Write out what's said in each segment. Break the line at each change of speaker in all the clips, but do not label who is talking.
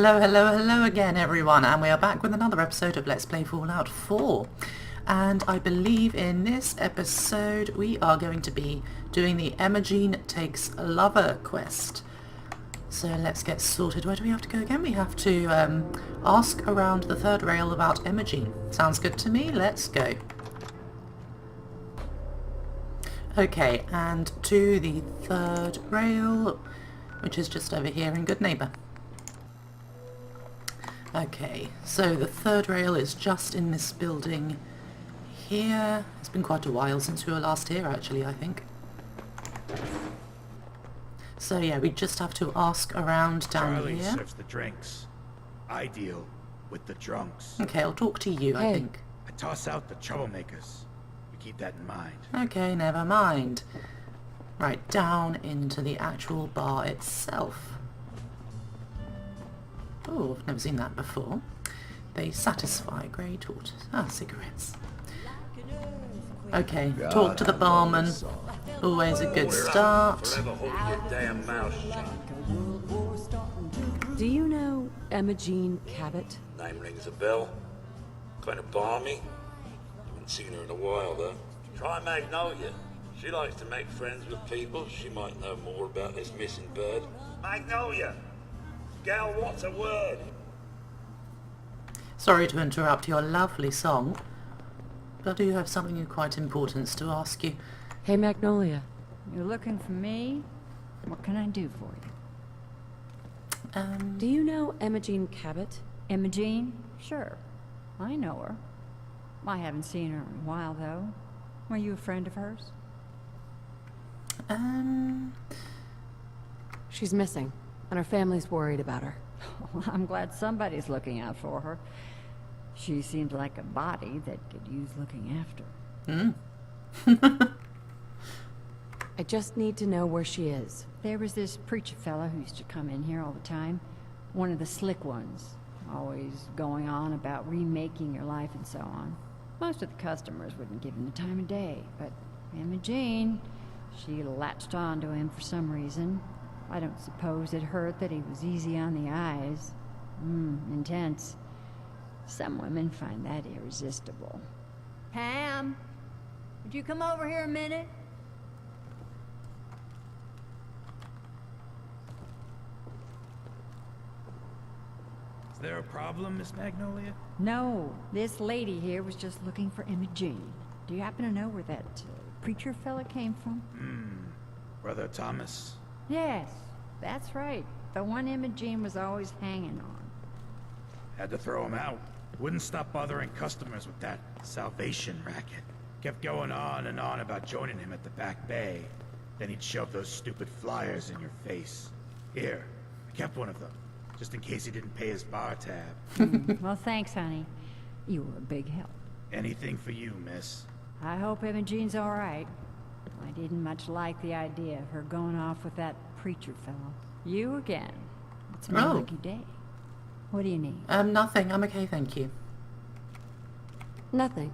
Hello, hello, hello again everyone, and we are back with another episode of Let's Play Fallout 4. And I believe in this episode we are going to be doing the Emma Takes a Lover quest. So let's get sorted. Where do we have to go again? We have to ask around the third rail about Emma. Sounds good to me, let's go. Okay, and to the third rail, which is just over here in Good Neighbour. Okay, so the third rail is just in this building here. It's been quite a while since we were last here actually, I think. So yeah, we just have to ask around down
Charlie
here.
serves the drinks. I deal with the drunks.
Okay, I'll talk to you, I think.
I toss out the troublemakers. You keep that in mind.
Okay, never mind. Right, down into the actual bar itself. Oh, I've never seen that before. They satisfy grey tortoise. Ah, cigarettes. Okay, talk to the barman. Always a good start.
Forever holding your damn mouth shut.
Do you know Emma Jean Cabot?
Name rings a bell. Kind of balmy. Haven't seen her in a while though. Try Magnolia. She likes to make friends with people. She might know more about this missing bird. Magnolia! Gal, what's a word?
Sorry to interrupt your lovely song, but I do have something of quite importance to ask you.
Hey, Magnolia.
You're looking for me? What can I do for you?
Do you know Emma Jean Cabot?
Emma Jean? Sure. I know her. I haven't seen her in a while, though. Were you a friend of hers?
She's missing, and her family's worried about her.
Well, I'm glad somebody's looking out for her. She seems like a body that could use looking after.
I just need to know where she is.
There was this preacher fella who used to come in here all the time. One of the slick ones. Always going on about remaking your life and so on. Most of the customers wouldn't give him the time of day, but Emma Jean, she latched on to him for some reason. I don't suppose it hurt that he was easy on the eyes. Intense. Some women find that irresistible. Pam, would you come over here a minute?
Is there a problem, Miss Magnolia?
No, this lady here was just looking for Emma Jean. Do you happen to know where that preacher fella came from?
Brother Thomas.
Yes, that's right. The one Emma Jean was always hanging on.
Had to throw him out. Wouldn't stop bothering customers with that salvation racket. Kept going on and on about joining him at the back bay. Then he'd shove those stupid flyers in your face. Here, I kept one of them, just in case he didn't pay his bar tab.
Well, thanks, honey. You were a big help.
Anything for you, miss.
I hope Emma Jean's all right. I didn't much like the idea of her going off with that preacher fellow. You again. It's my
Oh.
lucky day. What do you need?
Nothing. I'm okay, thank you.
Nothing.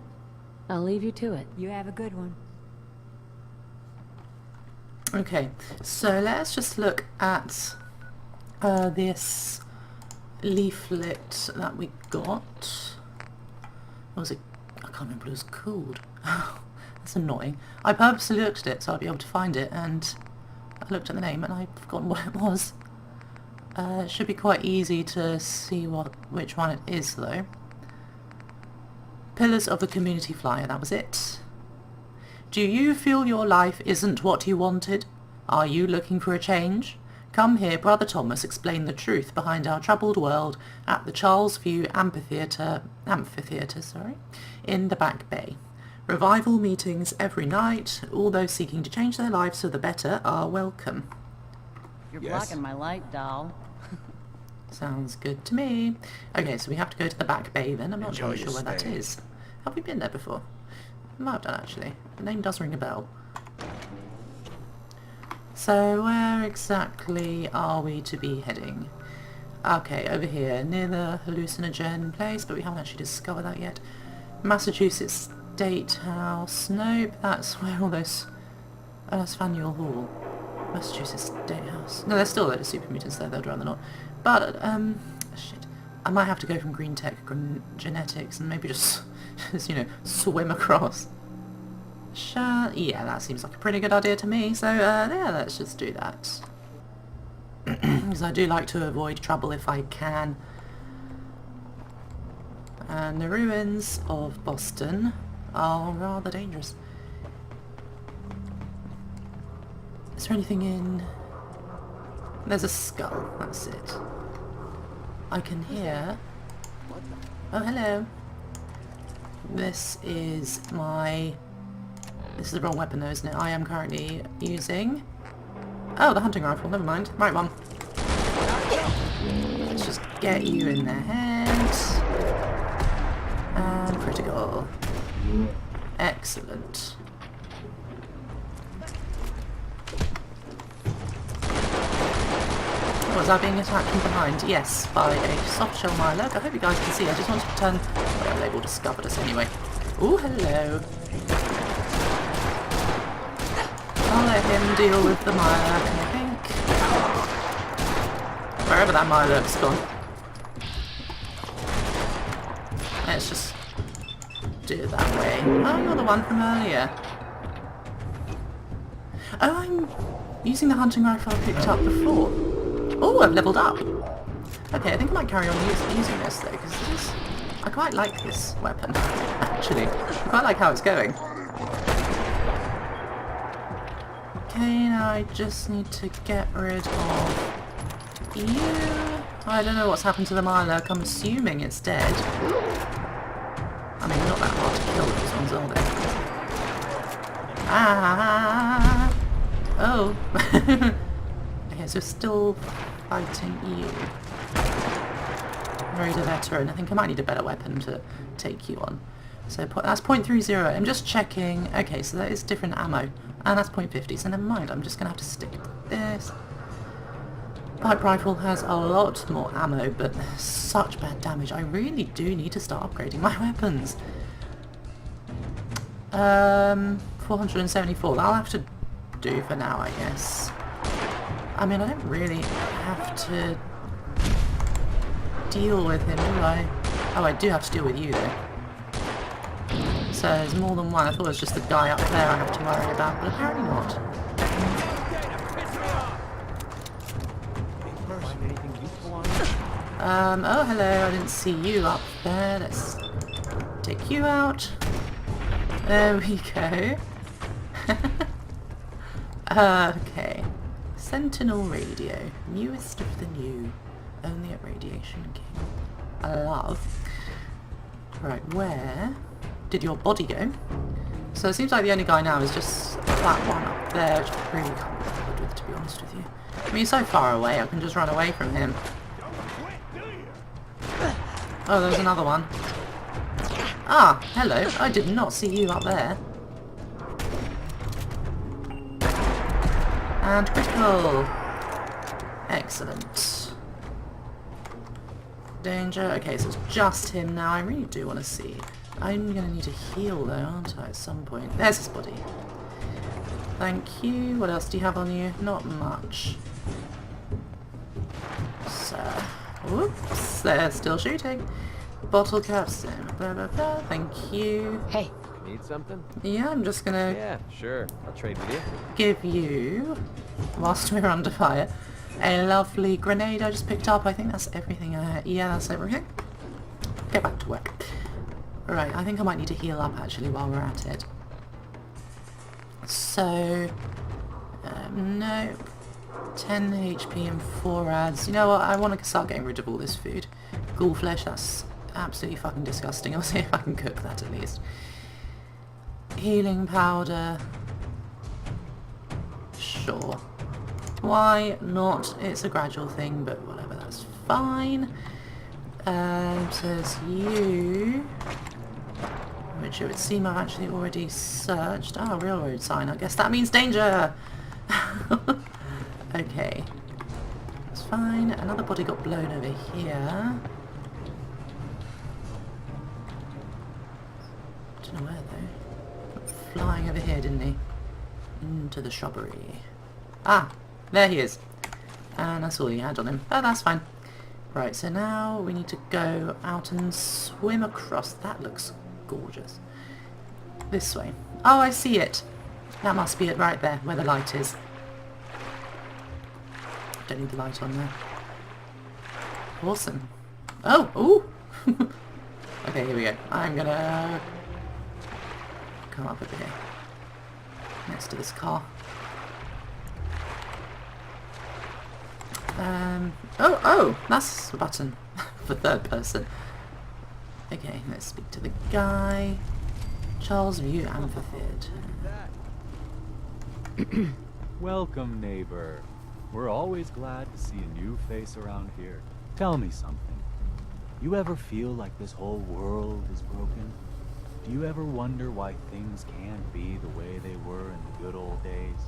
I'll leave you to it.
You have a good one.
Okay, so let's just look at this leaflet that we got. What was it? I can't remember what it was called. That's annoying. I purposely looked at it so I'd be able to find it, and I looked at the name and I've forgotten what it was. It should be quite easy to see which one it is though. Pillars of the Community Flyer, that was it. Do you feel your life isn't what you wanted? Are you looking for a change? Come hear Brother Thomas explain the truth behind our troubled world at the Charles View Amphitheatre, in the Back Bay. Revival meetings every night. All those seeking to change their lives for the better are welcome.
You're
Yes.
blocking my light, doll.
Sounds good to me. Okay, so we have to go to the Back Bay then. I'm not
Enjoy
really
your
sure where that
stay.
is. Have we been there before? We might have done actually. The name does ring a bell. So where exactly are we to be heading? Okay, over here, near the hallucinogen place, but we haven't actually discovered that yet. Massachusetts State House. Nope, that's where all those... Oh, that's Faneuil Hall. Massachusetts State House. No, there's still a load of super mutants there, though, I'd rather not. But, Shit. I might have to go from green tech genetics and maybe just, just, you know, swim across. Sure. Yeah, that seems like a pretty good idea to me. So, yeah, let's just do that. Because I do like to avoid trouble if I can. And the ruins of Boston are rather dangerous. Is there anything in... There's a skull, that's it. I can hear... Oh, hello. This is my... This is the wrong weapon though, isn't it? I am currently using... Oh, the hunting rifle, never mind. Right one. Let's just get you in the head. And critical. Excellent. Was I being attacked from behind? Yes, by a soft shell Mirelurk. I hope you guys can see. I just wanted to turn... Well, they've all discovered us anyway. Ooh, hello. I'll let him deal with the Mirelurk, I think. Wherever that Mirelurk's gone. Let's just do it that way. Oh, you're the one from earlier. Oh, I'm using the hunting rifle I picked up before. Oh, I've leveled up. Okay, I think I might carry on using this though, because I quite like this weapon, actually. I quite like how it's going. Okay, now I just need to get rid of you. I don't know what's happened to the Mirelurk. I'm assuming it's dead. I mean, not that hard to kill those ones, are they? Ah! Oh! Okay, so still fighting you. Raider veteran. I think I might need a better weapon to take you on. So that's .30. I'm just checking. Okay, so that is different ammo. And that's .50, so never mind. I'm just going to have to stick with this. Pipe rifle has a lot more ammo, but such bad damage. I really do need to start upgrading my weapons. 474. That'll have to do for now, I guess. I mean, I don't really have to deal with him, do I? Oh, I do have to deal with you, though. So there's more than one. I thought it was just the guy up there I have to worry about, but apparently not. Oh, hello. I didn't see you up there. Let's take you out. There we go. Okay. Sentinel radio. Newest of the new. Only at Radiation King. I love. Right, where did your body go? So it seems like the only guy now is just that one up there, which I really can't be bothered with, to be honest with you. I mean, he's so far away, I can just run away from him. Oh, there's another one. Ah, hello. I did not see you up there. And critical. Excellent. Danger. Okay, so it's just him now. I really do want to see. I'm going to need to heal though, aren't I, at some point? There's his body. Thank you. What else do you have on you? Not much. So, whoops, they're still shooting. Bottle caps. Blah, blah, blah. Thank you.
Hey, need something?
Yeah, I'm just going to
Yeah, sure. I'll trade with you.
give you, whilst we're under fire, a lovely grenade I just picked up. I think that's everything. Yeah, that's everything. Get back to work. Right, I think I might need to heal up actually while we're at it. So, no. 10 HP and 4 ads. You know what, I want to start getting rid of all this food. Ghoul flesh, that's absolutely fucking disgusting. I'll see if I can cook that at least. Healing powder. Sure. Why not? It's a gradual thing, but whatever, that's fine. Says you, which it would seem I've actually already searched. Ah, railroad sign. I guess that means danger! Okay. That's fine. Another body got blown over here. Don't know where though. Went flying over here, didn't he? Into the shrubbery. Ah! There he is. And that's all he had on him. Oh, that's fine. Right, so now we need to go out and swim across. That looks gorgeous. This way. Oh, I see it. That must be it right there, where the light is. Don't need the light on there. Awesome. Oh, ooh! Okay, here we go. I'm gonna come up over here. Next to this car. Oh, that's a button for third person. Okay, let's speak to the guy. Charles View Amphitheatre.
Welcome, neighbor. We're always glad to see a new face around here. Tell me something. You ever feel like this whole world is broken? Do you ever wonder why things can't be the way they were in the good old days?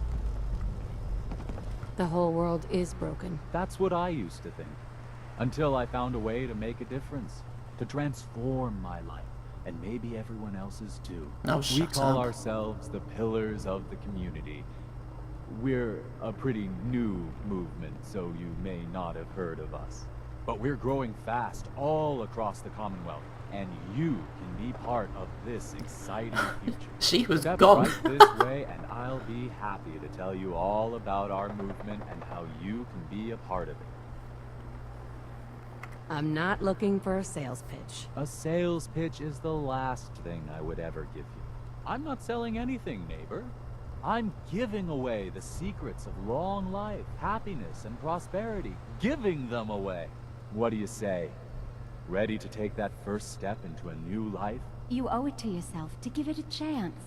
The whole world is broken.
That's what I used to think. Until I found a way to make a difference. To transform my life. And maybe everyone else's too.
Oh,
We
shut
call
up.
ourselves the Pillars of the Community. We're a pretty new movement, so you may not have heard of us. But we're growing fast all across the Commonwealth, and you can be part of this exciting future.
She was
Step
gone.
right this way, and I'll be happy to tell you all about our movement and how you can be a part of it.
I'm not looking for a sales pitch.
A sales pitch is the last thing I would ever give you. I'm not selling anything, neighbor. I'm giving away the secrets of long life, happiness, and prosperity. Giving them away. What do you say? Ready to take that first step into a new life?
You owe it to yourself to give it a chance.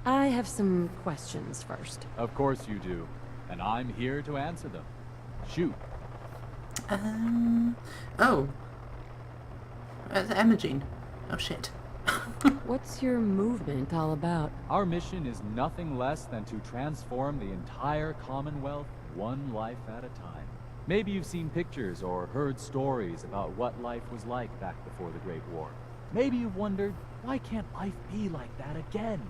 I have some questions first.
Of course you do. And I'm here to answer them. Shoot.
Oh. Emogene. Oh shit.
What's your movement all about?
Our mission is nothing less than to transform the entire Commonwealth one life at a time. Maybe you've seen pictures or heard stories about what life was like back before the Great War. Maybe you've wondered, why can't life be like that again?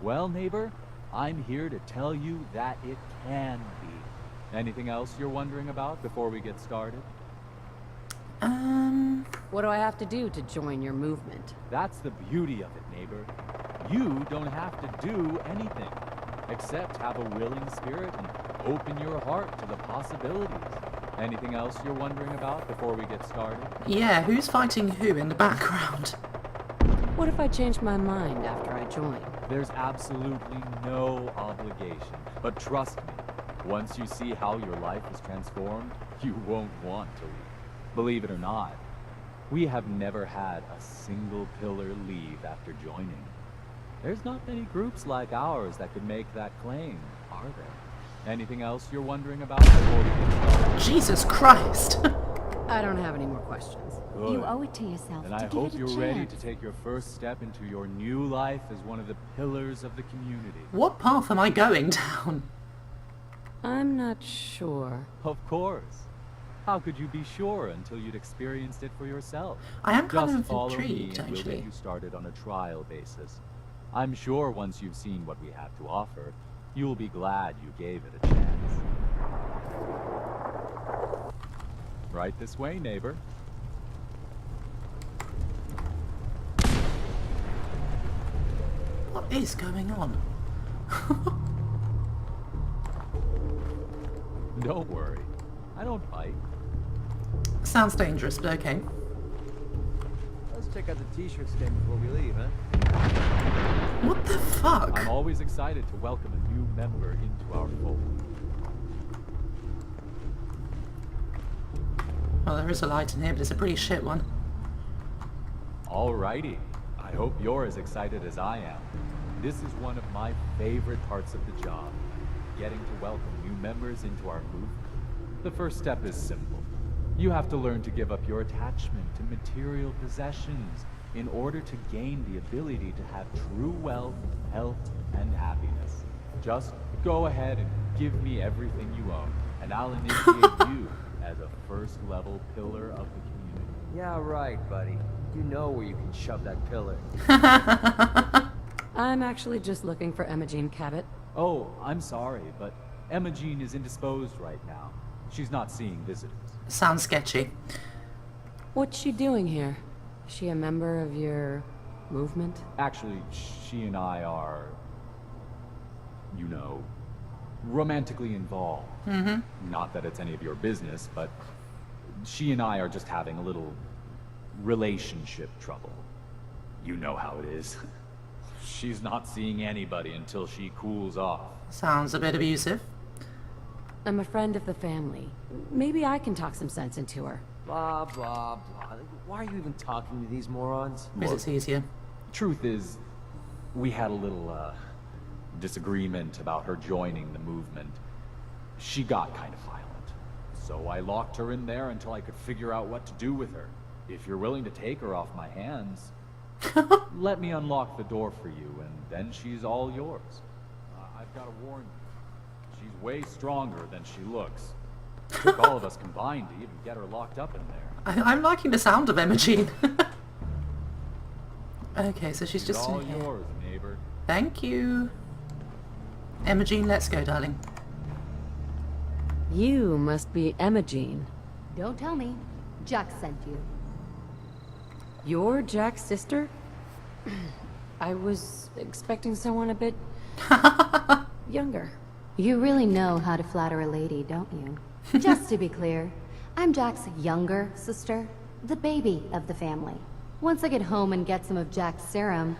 Well, neighbor, I'm here to tell you that it can be. Anything else you're wondering about before we get started?
What do I have to do to join your movement?
That's the beauty of it, neighbor. You don't have to do anything, except have a willing spirit and open your heart to the possibilities. Anything else you're wondering about before we get started?
Yeah, who's fighting who in the background?
What if I change my mind after I join?
There's absolutely no obligation, but trust me, once you see how your life is transformed, you won't want to leave. Believe it or not, we have never had a single pillar leave after joining. There's not many groups like ours that could make that claim, are there? Anything else you're wondering about before we get started?
Jesus Christ!
I don't have any more questions.
Good.
You owe it to yourself
And
to
I
give
hope
it a
you're
chance.
ready to take your first step into your new life as one of the pillars of the community.
What path am I going down?
I'm not sure.
Of course. How could you be sure until you'd experienced it for yourself?
I am kind
Just
of
follow me
intrigued,
and we'll
actually.
get you started on a trial basis. I'm sure once you've seen what we have to offer, you'll be glad you gave it a chance. Right this way, neighbor.
What is going on?
Don't worry. I don't bite.
Sounds dangerous, but okay.
Let's check out the t-shirt stand before we leave, huh?
What the fuck?
I'm always excited to welcome a new member into our fold.
Well, there is a light in here, but it's a pretty shit one.
Alrighty. I hope you're as excited as I am. This is one of my favorite parts of the job. Getting to welcome new members into our movement. The first step is simple. You have to learn to give up your attachment to material possessions in order to gain the ability to have true wealth, health, and happiness. Just go ahead and give me everything you own, and I'll initiate you as a first-level pillar of the community.
Yeah, right, buddy. You know where you can shove that pillar.
I'm actually just looking for Emogene Cabot.
Oh, I'm sorry, but Emogene is indisposed right now. She's not seeing visitors.
Sounds sketchy.
What's she doing here? Is she a member of your movement?
Actually, she and I are, you know, romantically involved. Not that it's any of your business, but she and I are just having a little relationship trouble. You know how it is. She's not seeing anybody until she cools off.
Sounds a bit abusive.
I'm a friend of the family. Maybe I can talk some sense into her.
Blah, blah, blah. Why are you even talking to these morons?
Because it's easier.
Truth is, we had a little, disagreement about her joining the movement. She got kind of violent. So I locked her in there until I could figure out what to do with her. If you're willing to take her off my hands, let me unlock the door for you, and then she's all yours. I've got to warn you, she's way stronger than she looks. It took all of us combined to even get her locked up in there.
I'm liking the sound of Emma-Jean. Okay, so she's just
all
in here.
yours, neighbor.
Thank you. Emma-Jean, let's go, darling.
You must be Emma-Jean.
Don't tell me. Jack sent you.
You're Jack's sister? I was expecting someone a bit younger.
You really know how to flatter a lady, don't you? Just to be clear, I'm Jack's younger sister, the baby of the family. Once I get home and get some of Jack's serum,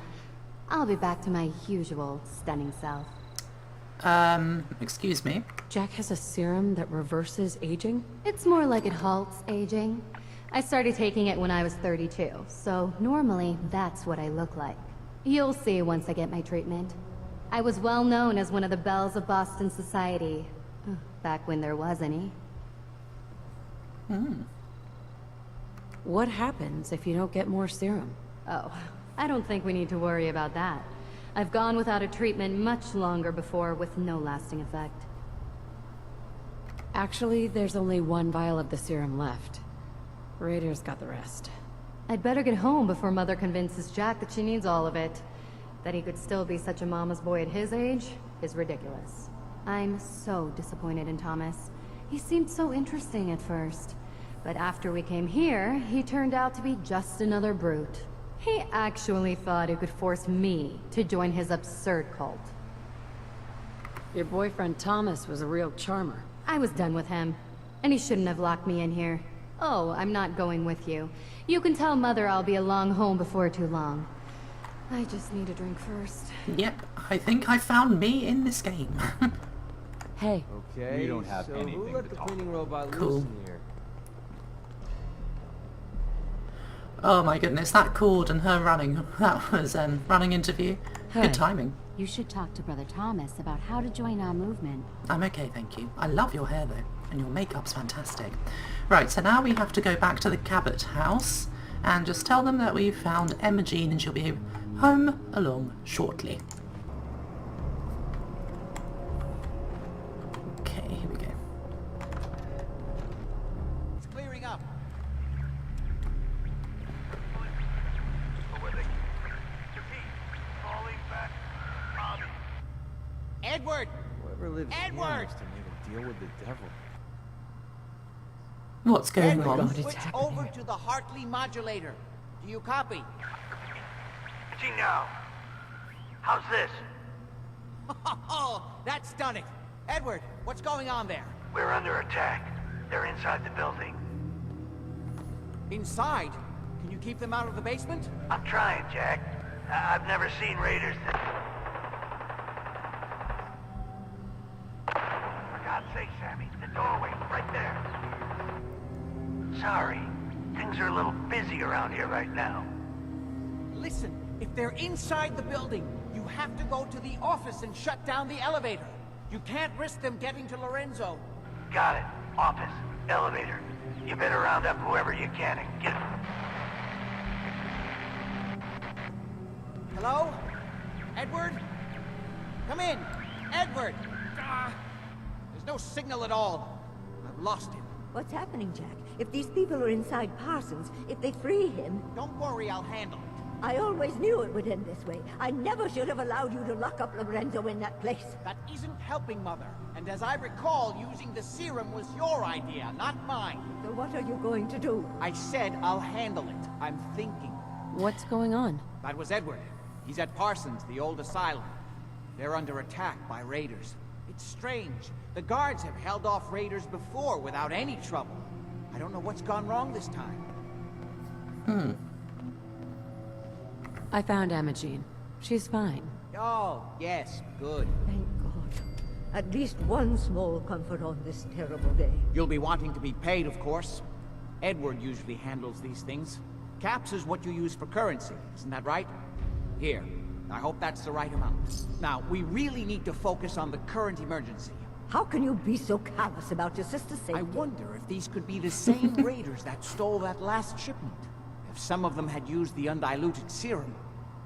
I'll be back to my usual stunning self.
Excuse me.
Jack has a serum that reverses aging?
It's more like it halts aging. I started taking it when I was 32, so normally that's what I look like. You'll see once I get my treatment. I was well known as one of the belles of Boston society, back when there was any.
What happens if you don't get more serum?
Oh, I don't think we need to worry about that. I've gone without a treatment much longer before with no lasting effect.
Actually, there's only one vial of the serum left. Raiders got the rest.
I'd better get home before Mother convinces Jack that she needs all of it. That he could still be such a mama's boy at his age is ridiculous. I'm so disappointed in Thomas. He seemed so interesting at first. But after we came here, he turned out to be just another brute. He actually thought he could force me to join his absurd cult.
Your boyfriend Thomas was a real charmer.
I was done with him, and he shouldn't have locked me in here. Oh, I'm not going with you. You can tell Mother I'll be along home before too long. I just need a drink first.
Yep, I think I found me in this game.
Hey,
Okay,
We don't have
so
anything
who let
to
the
talk
cleaning robot
Cool.
loose in here?
Oh my goodness, that cord and her running. That was running interview.
Hey.
Good timing.
You should talk to Brother Thomas about how to join our movement.
I'm okay, thank you. I love your hair though, and your makeup's fantastic. Right, so now we have to go back to the Cabot house and just tell them that we've found Emma-Jean and she'll be home along shortly. Okay, here we go.
It's clearing up. Edward!
Whoever lives here
Edward!
must have made a deal with the devil.
What's going
Edward,
on?
switch over to the Hartley modulator. Do you copy?
See now. How's this?
Oh, that's done it. Edward, what's going on there?
We're under attack. They're inside the building.
Inside? Can you keep them out of the basement?
I'm trying, Jack. I've never seen raiders that... For God's sake, Sammy, the doorway, right there. Sorry. Things are a little busy around here right now.
Listen, if they're inside the building, you have to go to the office and shut down the elevator. You can't risk them getting to Lorenzo.
Got it. Office. Elevator. You better round up whoever you can and get...
Hello? Edward? Come in! Edward! There's no signal at all. I've lost him.
What's happening, Jack? If these people are inside Parsons, if they free him...
Don't worry, I'll handle it.
I always knew it would end this way. I never should have allowed you to lock up Lorenzo in that place.
That isn't helping, Mother. And as I recall, using the serum was your idea, not mine.
So what are you going to do?
I said I'll handle it. I'm thinking.
What's going on?
That was Edward. He's at Parsons, the old asylum. They're under attack by raiders. It's strange. The guards have held off raiders before without any trouble. I don't know what's gone wrong this time.
I found Imogene. She's fine.
Oh, yes, good.
Thank God. At least one small comfort on this terrible day.
You'll be wanting to be paid, of course. Edward usually handles these things. Caps is what you use for currency, isn't that right? Here. I hope that's the right amount. Now, we really need to focus on the current emergency.
How can you be so callous about your sister's safety?
I wonder if these could be the same raiders that stole that last shipment. If some of them had used the undiluted serum,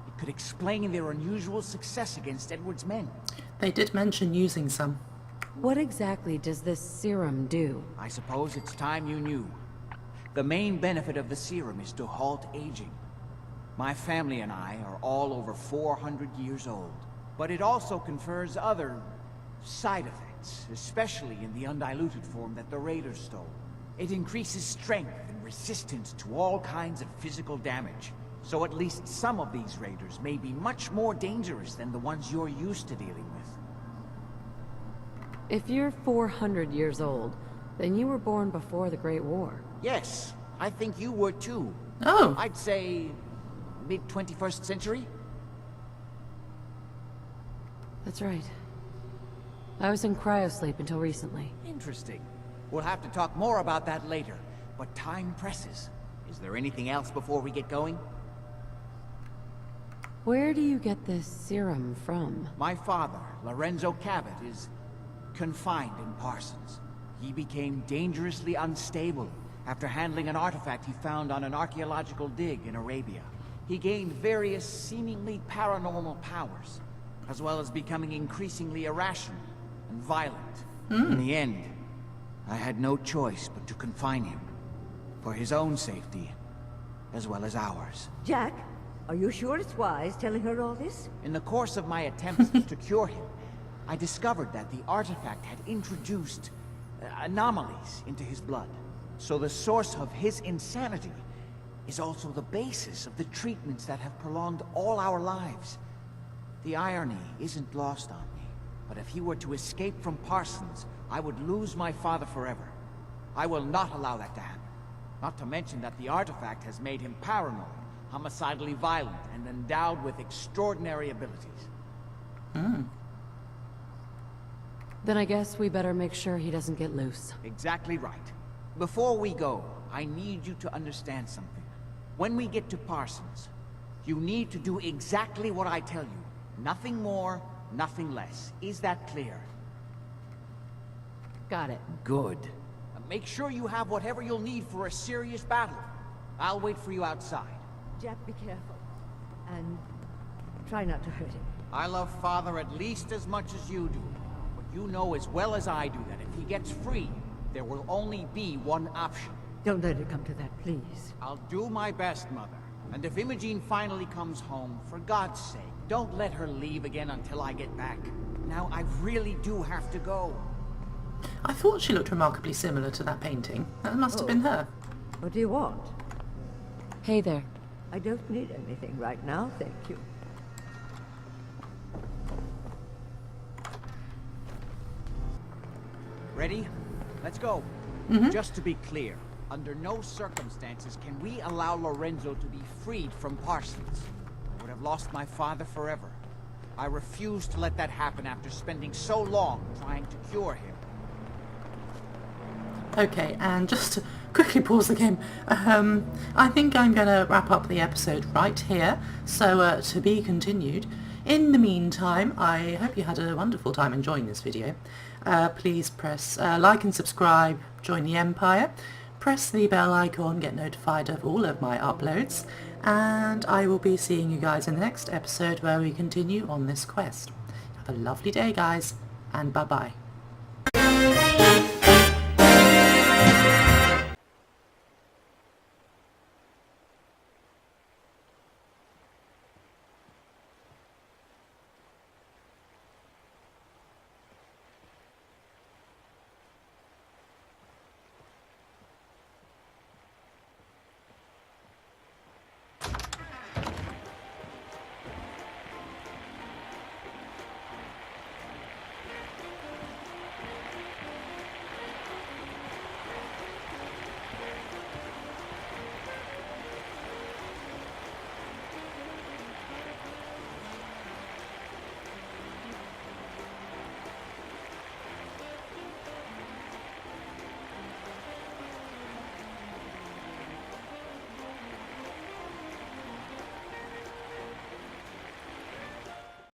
it could explain their unusual success against Edward's men.
They did mention using some.
What exactly does this serum do?
I suppose it's time you knew. The main benefit of the serum is to halt aging. My family and I are all over 400 years old. But it also confers other side effects, especially in the undiluted form that the raiders stole. It increases strength and resistance to all kinds of physical damage. So at least some of these raiders may be much more dangerous than the ones you're used to dealing with.
If you're 400 years old, then you were born before the Great War.
Yes, I think you were too.
Oh.
I'd say mid-21st century?
That's right. I was in cryosleep until recently.
Interesting. We'll have to talk more about that later, but time presses. Is there anything else before we get going?
Where do you get this serum from?
My father, Lorenzo Cabot, is confined in Parsons. He became dangerously unstable after handling an artifact he found on an archaeological dig in Arabia. He gained various seemingly paranormal powers, as well as becoming increasingly irrational and violent. In the end, I had no choice but to confine him, for his own safety, as well as ours.
Jack, are you sure it's wise telling her all this?
In the course of my attempts to cure him, I discovered that the artifact had introduced anomalies into his blood. So the source of his insanity is also the basis of the treatments that have prolonged all our lives. The irony isn't lost on me, but if he were to escape from Parsons, I would lose my father forever. I will not allow that to happen. Not to mention that the artifact has made him paranoid, homicidally violent, and endowed with extraordinary abilities.
Then I guess we better make sure he doesn't get loose.
Exactly right. Before we go, I need you to understand something. When we get to Parsons, you need to do exactly what I tell you. Nothing more, nothing less. Is that clear?
Got it.
Good. Make sure you have whatever you'll need for a serious battle. I'll wait for you outside.
Jack, be careful. And try not to hurt him.
I love Father at least as much as you do. But you know as well as I do that if he gets free, there will only be one option.
Don't let it come to that, please.
I'll do my best, Mother. And if Imogene finally comes home, for God's sake, don't let her leave again until I get back. Now, I really do have to go.
I thought she looked remarkably similar to that painting. That must have been her.
What do you want?
Hey there.
I don't need anything right now, thank you.
Ready? Let's go. Just to be clear, under no circumstances can we allow Lorenzo to be freed from Parsons. I would have lost my father forever. I refuse to let that happen after spending so long trying to cure him.
Okay, and just to quickly pause the game, I think I'm going to wrap up the episode right here, so to be continued. In the meantime, I hope you had a wonderful time enjoying this video. Please press like and subscribe, join the Empire, press the bell icon, get notified of all of my uploads, and I will be seeing you guys in the next episode where we continue on this quest. Have a lovely day, guys, and bye-bye.